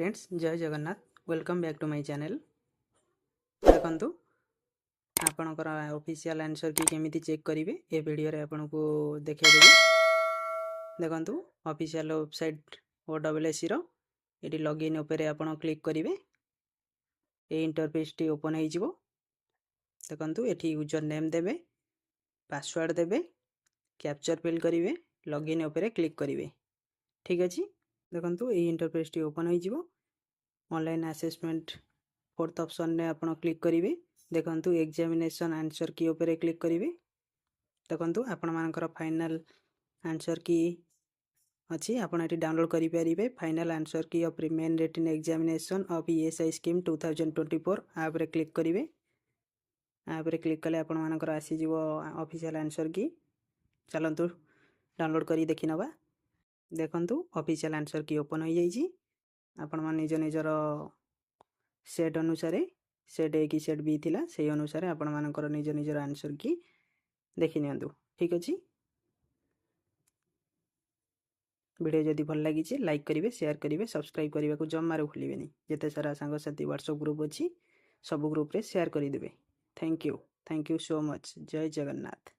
Friends जय Jagannath welcome back to my channel. देखंतु आपणकर ऑफिशियल आंसर की केमिति चेक करिवे ए वीडियो रे आपनको देखे देबी। देखंतु ऑफिशियल वेबसाइट OSSC रो एटी लॉगिन ऊपर आपण क्लिक करिवे। ए इंटरफेस टी ओपन हो जिवो। देखंतु एठी यूजर नेम देबे, पासवर्ड देबे, कैप्चर फिल करिवे, लॉगिन ऊपर क्लिक करिवे। ठीक अछि। देखंतु ए इंटरफेस टी ओपन हो जिवो। ऑनलाइन असेसमेंट फोर्थ ऑप्शन ने आपण क्लिक करिवे। देखंतु एग्जामिनेशन आंसर की ऊपर क्लिक करिवे। देखंतु आपण मानकर फाइनल आंसर की अच्छी आपण एटी डाउनलोड करि परिबे। Final answer key of main written examination of ESI scheme 2024 आप रे क्लिक करिवे। आप रे क्लिक कले आपण मानकर आसी जिवो ऑफिशियल आंसर की। चलंतु डाउनलोड करी देखि नबा। देखंतु ऑफिशियल आंसर की ओपन हो जाईची। आपण मान निज निजर सेट अनुसार सेट ए की सेट बी थिला से अनुसार आपण मानकर निज निजर आंसर की देखि नियंतु। ठीक अछि। वीडियो जदि भल लागी लाइक करिवे, शेयर करिवे, सब्सक्राइब करने को जमारे भूलिबेनी। जेते सारा सांगसाथी व्हाट्सएप ग्रुप अच्छी सब ग्रुप रे शेयर करिदेबे। Thank you so much. जय जगन्नाथ।